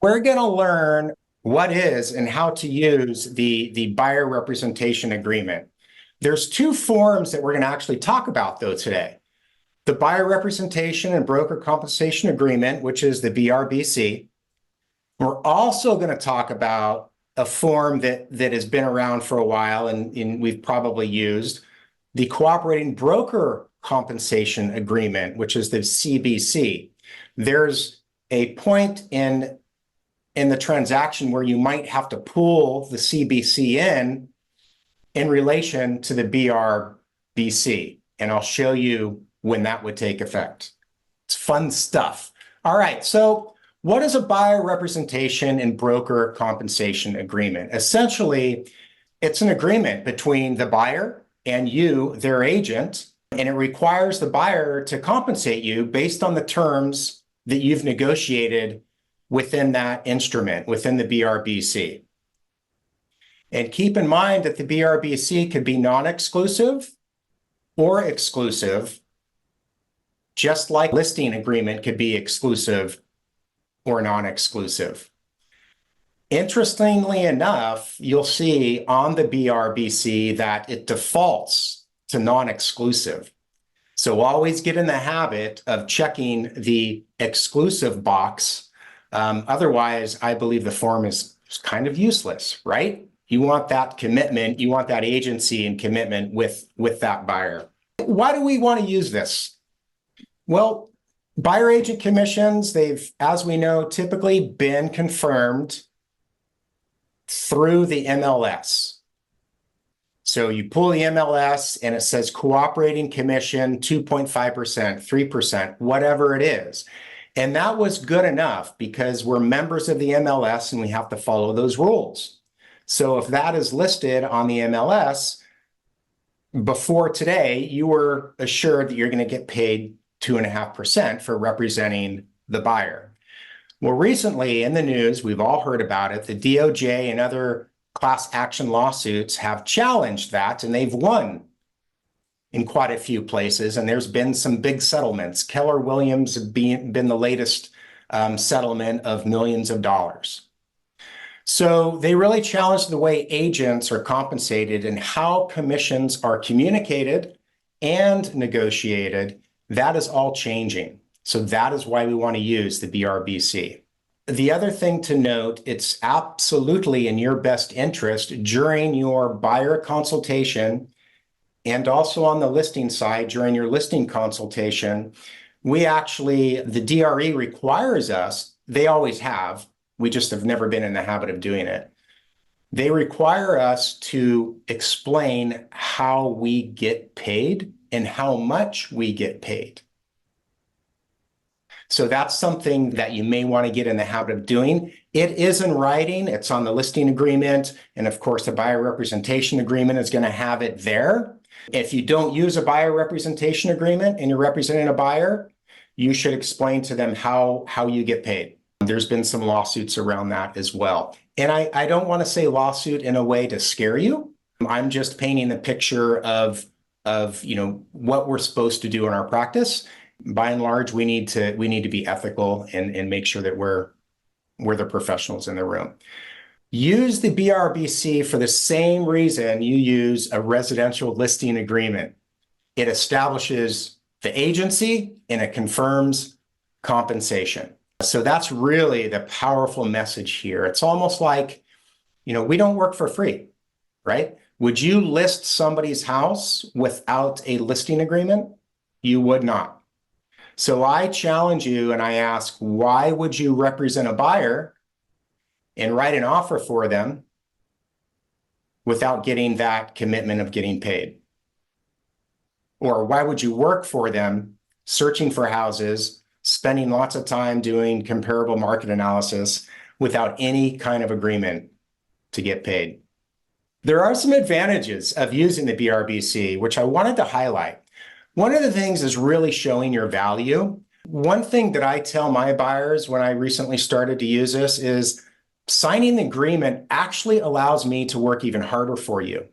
We're going to learn what is and how to use the buyer representation agreement. There's two forms that we're going to actually talk about, though, today. The buyer representation and broker compensation agreement, which is the BRBC. We're also going to talk about a form that has been around for a while and we've probably used, the cooperating broker compensation agreement, which is the CBC. There's a point in the transaction where you might have to pull the CBC in relation to the BRBC. And I'll show you when that would take effect. It's fun stuff. All right, so what is a buyer representation and broker compensation agreement? Essentially, it's an agreement between the buyer and you, their agent, and it requires the buyer to compensate you based on the terms that you've negotiated within that instrument, within the BRBC. And keep in mind that the BRBC could be non-exclusive or exclusive, just like listing agreement could be exclusive or non-exclusive. Interestingly enough, you'll see on the BRBC that it defaults to non-exclusive. So always get in the habit of checking the exclusive box. Otherwise, I believe the form is kind of useless, right? You want that commitment, you want that agency and commitment with that buyer. Why do we want to use this? Well, buyer agent commissions, they've, as we know, typically been confirmed through the MLS. So you pull the MLS and it says cooperating commission 2.5%, 3%, whatever it is. And that was good enough because we're members of the MLS and we have to follow those rules. So if that is listed on the MLS, before today, you were assured that you're going to get paid 2.5% for representing the buyer. Well, recently in the news, we've all heard about it. The DOJ and other class action lawsuits have challenged that, and they've won in quite a few places, and there's been some big settlements. Keller Williams have been the latest settlement of millions of dollars. So they really challenged the way agents are compensated and how commissions are communicated and negotiated. That is all changing. So that is why we want to use the BRBC. The other thing to note, it's absolutely in your best interest during your buyer consultation and also on the listing side during your listing consultation. The DRE requires us, they always have, we just have never been in the habit of doing it. They require us to explain how we get paid and how much we get paid. So that's something that you may want to get in the habit of doing. It is in writing, it's on the listing agreement, and of course the buyer representation agreement is going to have it there. If you don't use a buyer representation agreement and you're representing a buyer, you should explain to them how you get paid. There's been some lawsuits around that as well. And I don't want to say lawsuit in a way to scare you. I'm just painting the picture of what we're supposed to do in our practice. By and large, we need to be ethical and make sure that we're the professionals in the room. Use the BRBC for the same reason you use a residential listing agreement. It establishes the agency and it confirms compensation. So that's really the powerful message here. It's almost like, we don't work for free, right? Would you list somebody's house without a listing agreement? You would not. So I challenge you and I ask, why would you represent a buyer and write an offer for them without getting that commitment of getting paid? Or why would you work for them, searching for houses, spending lots of time doing comparable market analysis without any kind of agreement to get paid? There are some advantages of using the BRBC, which I wanted to highlight. One of the things is really showing your value. One thing that I tell my buyers when I recently started to use this is signing the agreement actually allows me to work even harder for you.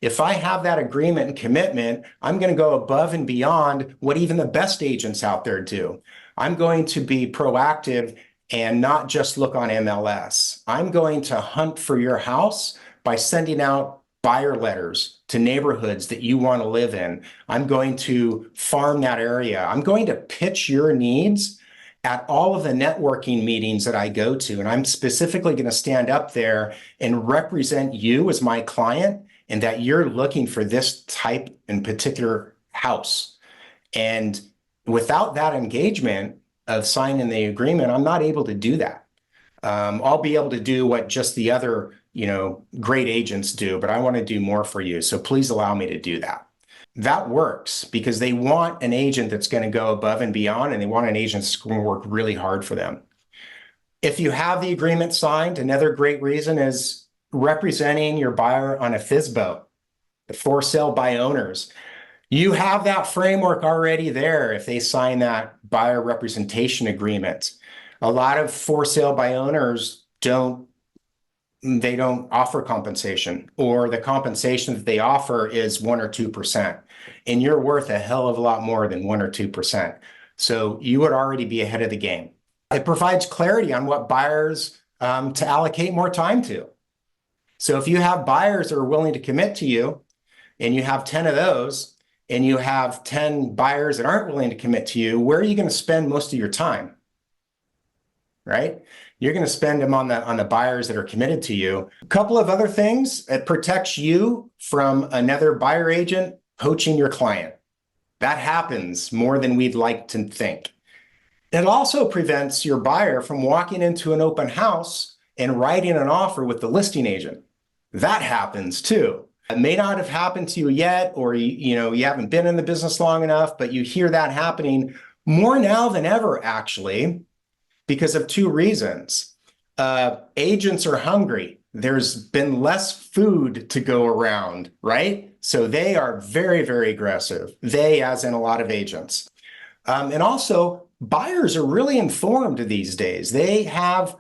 If I have that agreement and commitment, I'm going to go above and beyond what even the best agents out there do. I'm going to be proactive and not just look on MLS. I'm going to hunt for your house by sending out buyer letters to neighborhoods that you want to live in. I'm going to farm that area. I'm going to pitch your needs at all of the networking meetings that I go to. And I'm specifically going to stand up there and represent you as my client and that you're looking for this type in particular house. And without that engagement of signing the agreement, I'm not able to do that. I'll be able to do what just the other, great agents do, but I want to do more for you. So please allow me to do that. That works because they want an agent that's going to go above and beyond, and they want an agent that's going to work really hard for them. If you have the agreement signed, another great reason is representing your buyer on a FSBO, the for sale by owners. You have that framework already there if they sign that buyer representation agreement. A lot of for sale by owners don't offer compensation, or the compensation that they offer is 1 or 2%. And you're worth a hell of a lot more than 1 or 2%. So you would already be ahead of the game. It provides clarity on what buyers to allocate more time to. So if you have buyers that are willing to commit to you, and you have 10 of those, and you have 10 buyers that aren't willing to commit to you, where are you going to spend most of your time? Right? You're going to spend them on the buyers that are committed to you. A couple of other things, it protects you from another buyer agent poaching your client. That happens more than we'd like to think. It also prevents your buyer from walking into an open house and writing an offer with the listing agent. That happens too. It may not have happened to you yet, or you haven't been in the business long enough, but you hear that happening more now than ever, actually, because of two reasons. Agents are hungry. There's been less food to go around, right? So they are very, very aggressive. They, as in a lot of agents. And also, buyers are really informed these days. They have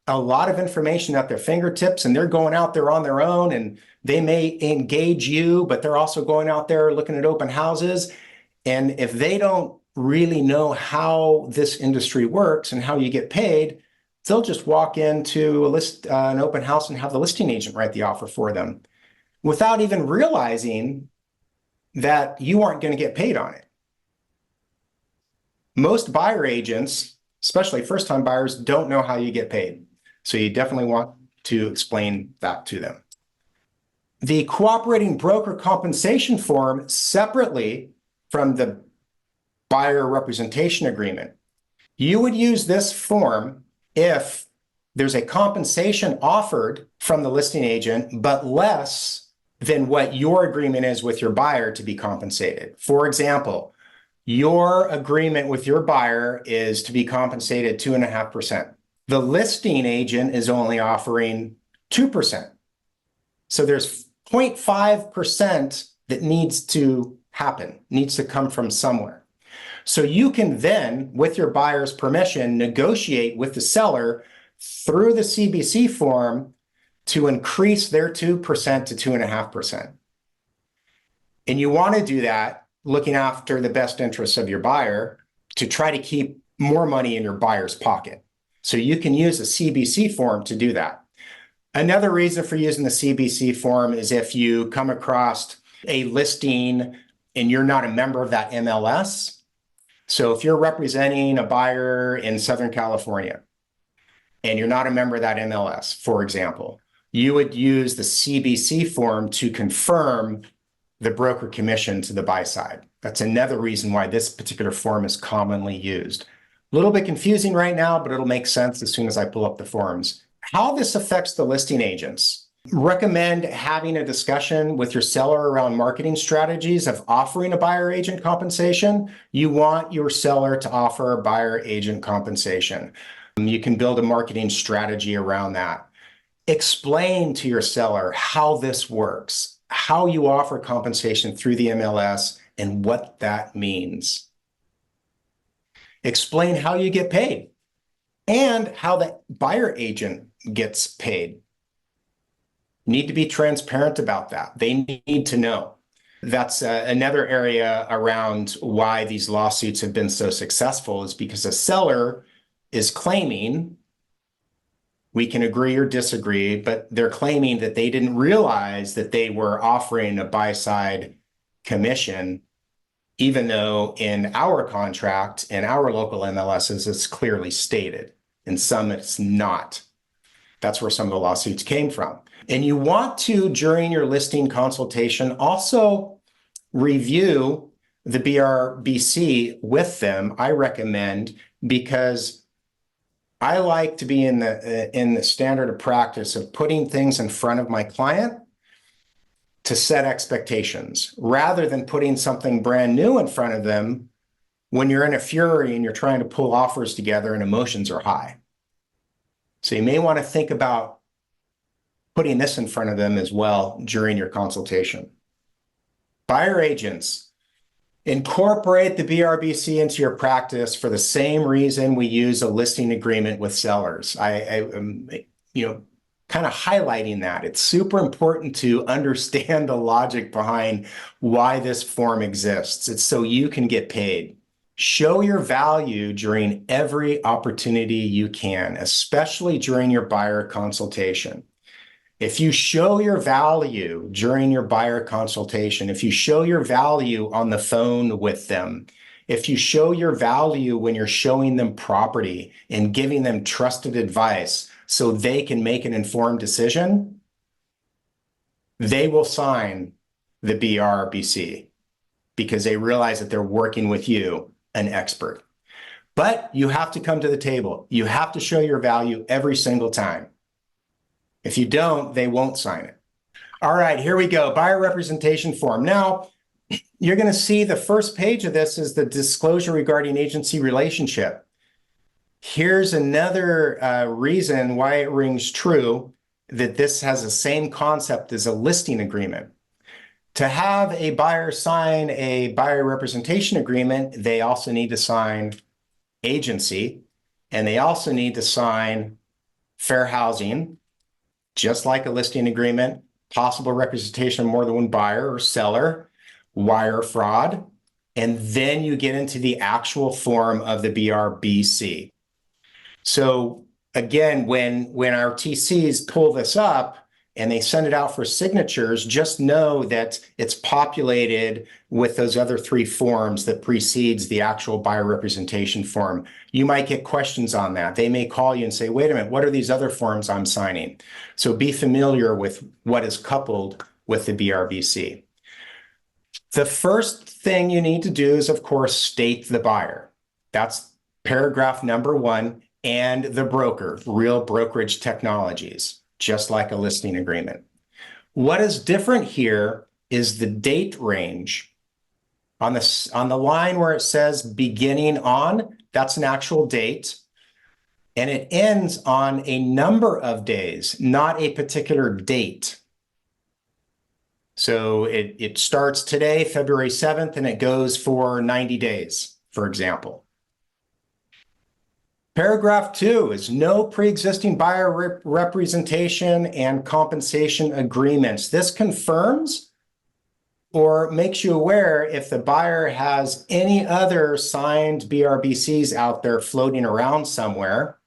a lot of information at their fingertips, and they're going out there on their own, and they may engage you, but they're also going out there looking at open houses. And if they don't really know how this industry works and how you get paid, they'll just walk into an open house and have the listing agent write the offer for them without even realizing that you aren't going to get paid on it. Most buyer agents, especially first-time buyers, don't know how you get paid. So you definitely want to explain that to them. The cooperating broker compensation form, separately from the buyer representation agreement, you would use this form if there's a compensation offered from the listing agent, but less than what your agreement is with your buyer to be compensated. For example, your agreement with your buyer is to be compensated 2.5%. The listing agent is only offering 2%. So there's 0.5% that needs to happen, needs to come from somewhere. So you can then, with your buyer's permission, negotiate with the seller through the CBC form to increase their 2% to 2.5%. And you want to do that looking after the best interests of your buyer to try to keep more money in your buyer's pocket. So you can use a CBC form to do that. Another reason for using the CBC form is if you come across a listing and you're not a member of that MLS. So if you're representing a buyer in Southern California and you're not a member of that MLS, for example, you would use the CBC form to confirm the broker commission to the buy side. That's another reason why this particular form is commonly used. A little bit confusing right now, but it'll make sense as soon as I pull up the forms. How this affects the listing agents. Recommend having a discussion with your seller around marketing strategies of offering a buyer agent compensation. You want your seller to offer a buyer agent compensation. You can build a marketing strategy around that. Explain to your seller how this works, how you offer compensation through the MLS, and what that means. Explain how you get paid and how the buyer agent gets paid. You need to be transparent about that. They need to know. That's another area around why these lawsuits have been so successful, is because a seller is claiming, we can agree or disagree, but they're claiming that they didn't realize that they were offering a buy-side commission, even though in our contract, in our local MLSs, it's clearly stated. In some, it's not. That's where some of the lawsuits came from. And you want to, during your listing consultation, also review the BRBC with them, I recommend, because I like to be in the standard of practice of putting things in front of my client to set expectations, rather than putting something brand new in front of them when you're in a fury and you're trying to pull offers together and emotions are high. So you may want to think about putting this in front of them as well during your consultation. Buyer agents, incorporate the BRBC into your practice for the same reason we use a listing agreement with sellers. I am, kind of highlighting that. It's super important to understand the logic behind why this form exists. It's so you can get paid. Show your value during every opportunity you can, especially during your buyer consultation. If you show your value during your buyer consultation, if you show your value on the phone with them, if you show your value when you're showing them property and giving them trusted advice so they can make an informed decision, they will sign the BRBC because they realize that they're working with you, an expert. But you have to come to the table. You have to show your value every single time. If you don't, they won't sign it. All right, here we go. Buyer representation form. Now, you're going to see the first page of this is the disclosure regarding agency relationship. Here's another reason why it rings true that this has the same concept as a listing agreement. To have a buyer sign a buyer representation agreement, they also need to sign agency, and they also need to sign fair housing, just like a listing agreement, possible representation of more than one buyer or seller, wire fraud, and then you get into the actual form of the BRBC. So again, when our TCs pull this up and they send it out for signatures, just know that it's populated with those other three forms that precedes the actual buyer representation form. You might get questions on that. They may call you and say, wait a minute, what are these other forms I'm signing? So be familiar with what is coupled with the BRBC. The first thing you need to do is, of course, state the buyer. That's paragraph number 1, and the broker, Real Brokerage Technologies, just like a listing agreement. What is different here is the date range. On the line where it says beginning on, that's an actual date. And it ends on a number of days, not a particular date. So it starts today, February 7th, and it goes for 90 days, for example. Paragraph 2 is no pre-existing buyer representation and compensation agreements. This confirms or makes you aware if the buyer has any other signed BRBCs out there floating around somewhere,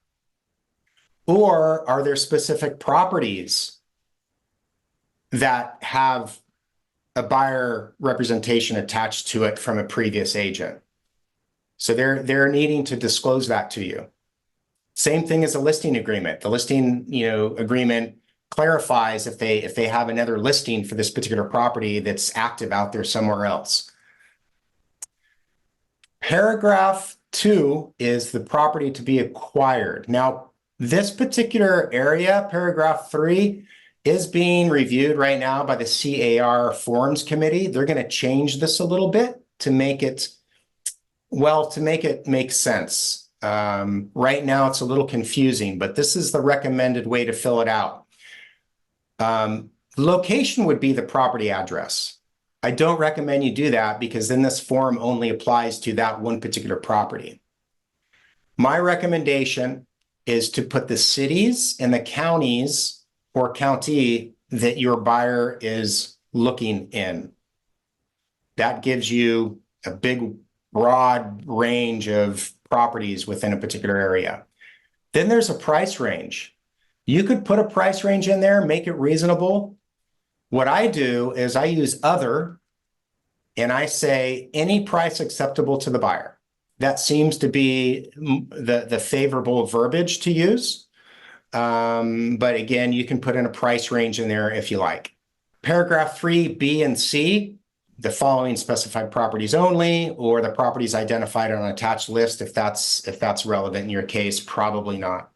or are there specific properties that have a buyer representation attached to it from a previous agent. So they're needing to disclose that to you. Same thing as a listing agreement. The listing, agreement clarifies if they have another listing for this particular property that's active out there somewhere else. Paragraph 2 is the property to be acquired. Now, this particular area, paragraph 3, is being reviewed right now by the CAR Forms Committee. They're going to change this a little bit to make it make sense. Right now, it's a little confusing, but this is the recommended way to fill it out. Location would be the property address. I don't recommend you do that because then this form only applies to that one particular property. My recommendation is to put the cities and the counties or county that your buyer is looking in. That gives you a big, broad range of properties within a particular area. Then there's a price range. You could put a price range in there, make it reasonable. What I do is I use other, and I say any price acceptable to the buyer. That seems to be the favorable verbiage to use. But again, you can put in a price range in there if you like. Paragraph 3, B and C, the following specified properties only, or the properties identified on an attached list, if that's relevant in your case, probably not.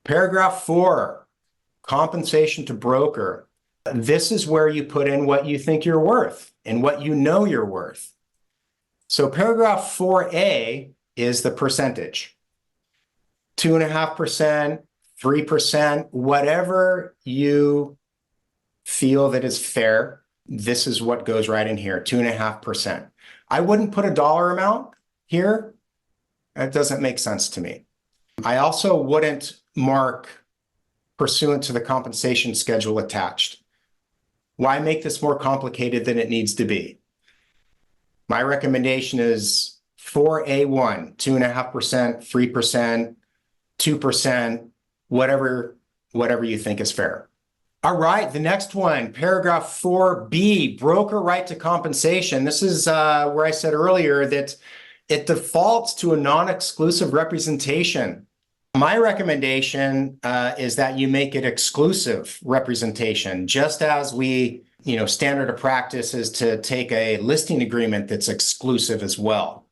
Paragraph 4, compensation to broker. This is where you put in what you think you're worth and what you know you're worth. So paragraph 4A is the percentage. 2.5%, 3%, whatever you feel that is fair, this is what goes right in here, 2.5%. I wouldn't put a dollar amount here. That doesn't make sense to me. I also wouldn't mark pursuant to the compensation schedule attached. Why make this more complicated than it needs to be? My recommendation is 4A1, 2.5%, 3%, 2%, whatever you think is fair. All right, the next one, paragraph 4B, broker right to compensation. This is where I said earlier that it defaults to a non-exclusive representation. My recommendation is that you make it exclusive representation, just as standard of practice is to take a listing agreement that's exclusive as well.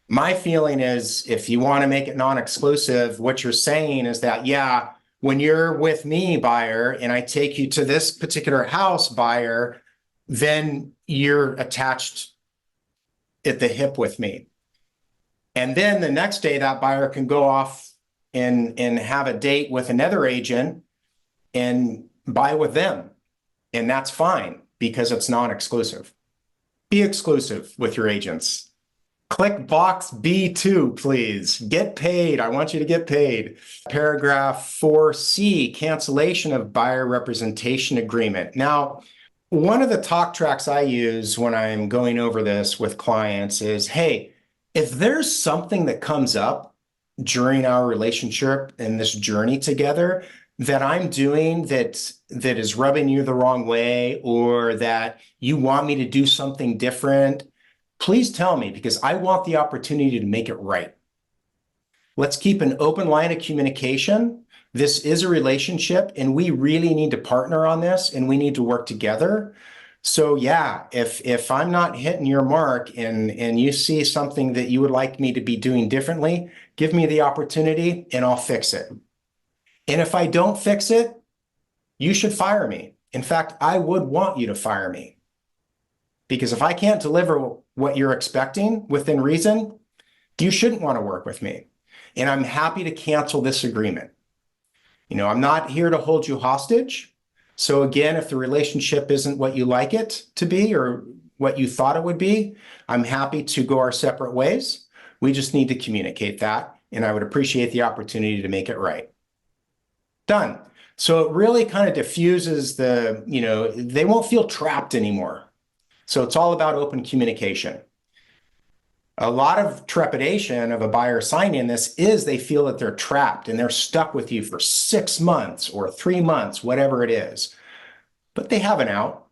My feeling is if you want to make it non-exclusive, what you're saying is that, yeah, when you're with me, buyer, and I take you to this particular house, buyer, then you're attached at the hip with me. And then the next day, that buyer can go off and have a date with another agent and buy with them. And that's fine because it's non-exclusive. Be exclusive with your agents. Click box B2, please. Get paid. I want you to get paid. Paragraph 4C, cancellation of buyer representation agreement. Now, one of the talk tracks I use when I'm going over this with clients is, hey, if there's something that comes up during our relationship and this journey together that I'm doing that is rubbing you the wrong way, or that you want me to do something different, please tell me, because I want the opportunity to make it right. Let's keep an open line of communication. This is a relationship and we really need to partner on this and we need to work together. So yeah, if I'm not hitting your mark and you see something that you would like me to be doing differently, give me the opportunity and I'll fix it. And if I don't fix it, you should fire me. In fact, I would want you to fire me. Because if I can't deliver what you're expecting within reason, you shouldn't want to work with me. And I'm happy to cancel this agreement. I'm not here to hold you hostage. So again, if the relationship isn't what you like it to be or what you thought it would be, I'm happy to go our separate ways. We just need to communicate that. And I would appreciate the opportunity to make it right. Done. So it really kind of diffuses they won't feel trapped anymore. So it's all about open communication. A lot of trepidation of a buyer signing this is they feel that they're trapped and they're stuck with you for 6 months or 3 months, whatever it is. But they have an out,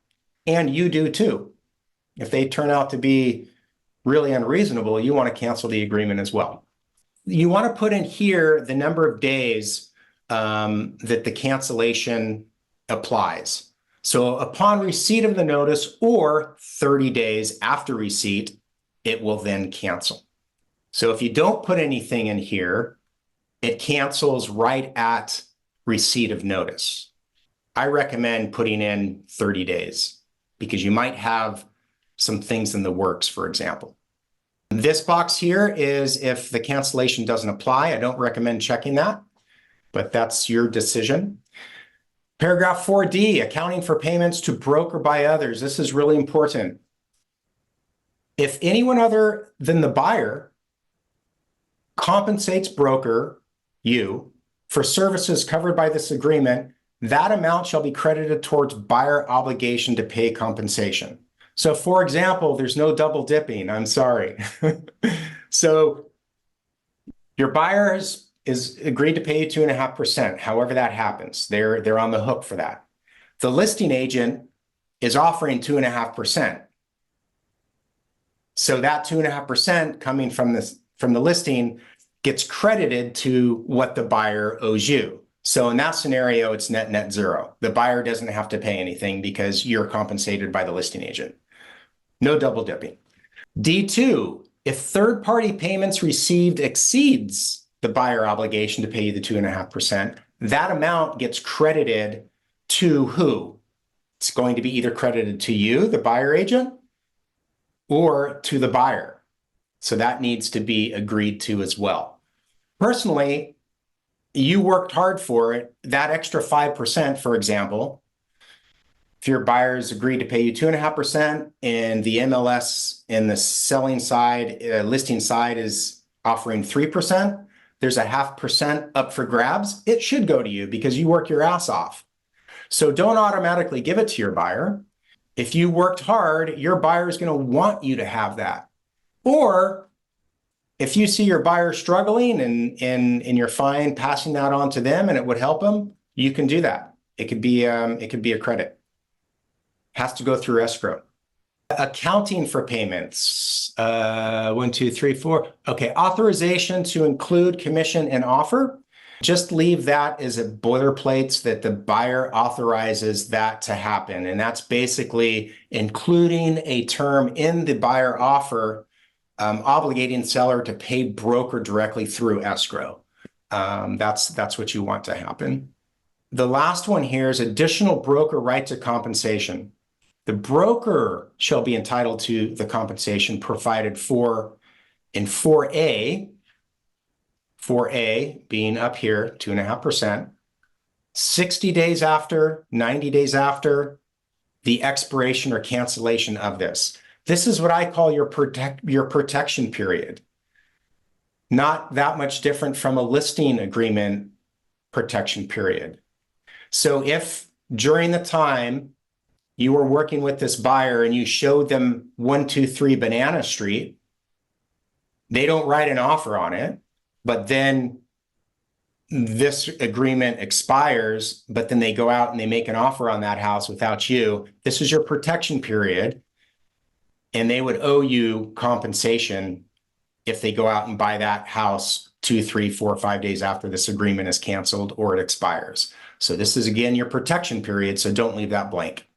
and you do too. If they turn out to be really unreasonable, you want to cancel the agreement as well. You want to put in here the number of days that the cancellation applies. So upon receipt of the notice or 30 days after receipt, it will then cancel. So if you don't put anything in here, it cancels right at receipt of notice. I recommend putting in 30 days because you might have some things in the works, for example. This box here is if the cancellation doesn't apply. I don't recommend checking that, but that's your decision. Paragraph 4D, accounting for payments to broker by others. This is really important. If anyone other than the buyer compensates broker, you, for services covered by this agreement, that amount shall be credited towards buyer obligation to pay compensation. So for example, there's no double dipping. I'm sorry. So Your buyer is agreed to pay you 2.5%. However that happens, they're on the hook for that. The listing agent is offering 2.5%. So that 2.5% coming from the listing gets credited to what the buyer owes you. So in that scenario, it's net zero. The buyer doesn't have to pay anything because you're compensated by the listing agent. No double dipping. D2, if third-party payments received exceeds the buyer obligation to pay you the 2.5%, that amount gets credited to who? It's going to be either credited to you, the buyer agent, or to the buyer. So that needs to be agreed to as well. Personally, you worked hard for it. That extra 5%, for example, if your buyers agreed to pay you 2.5% and the MLS in the selling side, listing side is offering 3%, there's a 0.5% up for grabs. It should go to you because you work your ass off. So don't automatically give it to your buyer. If you worked hard, your buyer is going to want you to have that. Or if you see your buyer struggling and you're fine passing that on to them and it would help them, you can do that. It could be a credit. Has to go through escrow. Accounting for payments. 1, 2, 3, 4. Okay, authorization to include commission and offer. Just leave that as a boilerplate that the buyer authorizes that to happen. And that's basically including a term in the buyer offer obligating seller to pay broker directly through escrow. That's what you want to happen. The last one here is additional broker right to compensation. The broker shall be entitled to the compensation provided for in 4A, 4A being up here, 2.5%, 60 days after, 90 days after the expiration or cancellation of this. This is what I call your protection period. Not that much different from a listing agreement protection period. So if during the time you were working with this buyer and you showed them 123 Banana Street, they don't write an offer on it, but then this agreement expires, but then they go out and they make an offer on that house without you. This is your protection period, and they would owe you compensation if they go out and buy that house 2, 3, 4, 5 days after this agreement is canceled or it expires. So this is, again, your protection period, so don't leave that blank.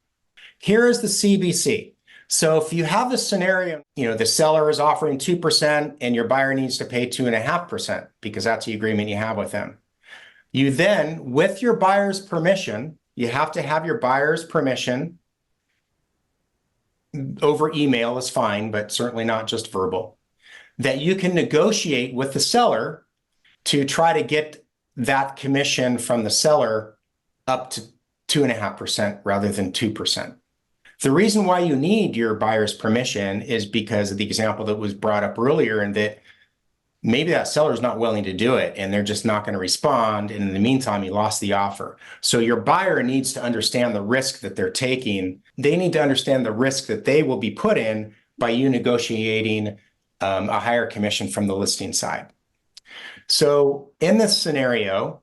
Here is the CBC. So if you have the scenario, the seller is offering 2% and your buyer needs to pay 2.5% because that's the agreement you have with them. You then, with your buyer's permission, you have to have your buyer's permission. Over email is fine, but certainly not just verbal, that you can negotiate with the seller to try to get that commission from the seller up to 2.5% rather than 2%. The reason why you need your buyer's permission is because of the example that was brought up earlier, and that maybe that seller is not willing to do it and they're just not going to respond. And in the meantime, you lost the offer. So your buyer needs to understand the risk that they're taking. They need to understand the risk that they will be put in by you negotiating a higher commission from the listing side. So in this scenario,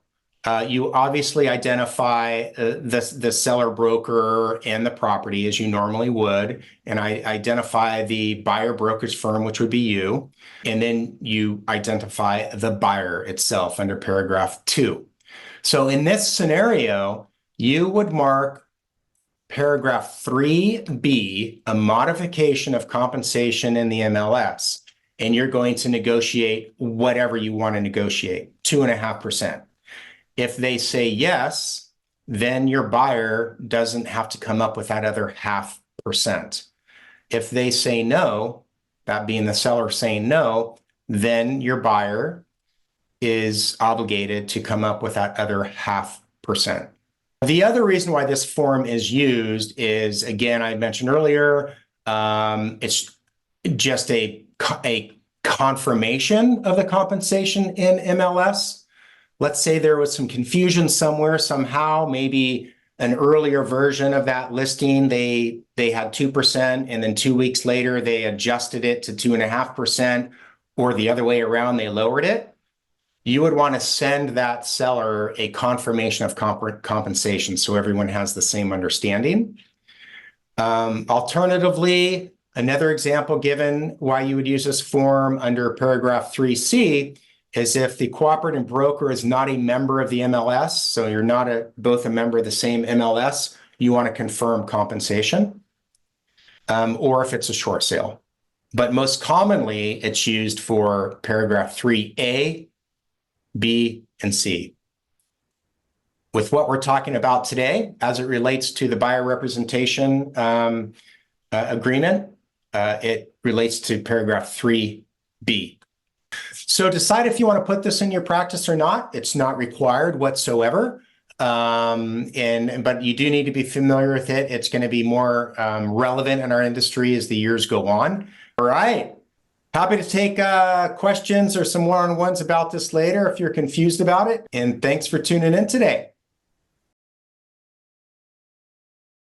you obviously identify the seller broker and the property as you normally would, and I identify the buyer brokerage firm, which would be you, and then you identify the buyer itself under paragraph 2. So in this scenario, you would mark paragraph 3B, a modification of compensation in the MLS, and you're going to negotiate whatever you want to negotiate, 2.5%. If they say yes, then your buyer doesn't have to come up with that other 0.5%. If they say no, that being the seller saying no, then your buyer is obligated to come up with that other 0.5%. The other reason why this form is used is, again, I mentioned earlier, it's just a confirmation of the compensation in MLS. Let's say there was some confusion somewhere, somehow, maybe an earlier version of that listing, they had 2%, and then 2 weeks later, they adjusted it to 2.5%, or the other way around, they lowered it. you would want to send that seller a confirmation of compensation so everyone has the same understanding. Alternatively, another example given why you would use this form under paragraph 3C is if the cooperating broker is not a member of the MLS, so you're not both a member of the same MLS, you want to confirm compensation, or if it's a short sale. But most commonly, it's used for paragraph 3A, B, and C. With what we're talking about today, as it relates to the buyer representation agreement, it relates to paragraph 3B. So decide if you want to put this in your practice or not. It's not required whatsoever. But you do need to be familiar with it. It's going to be more relevant in our industry as the years go on. All right. Happy to take questions or some one-on-ones about this later if you're confused about it. And thanks for tuning in today.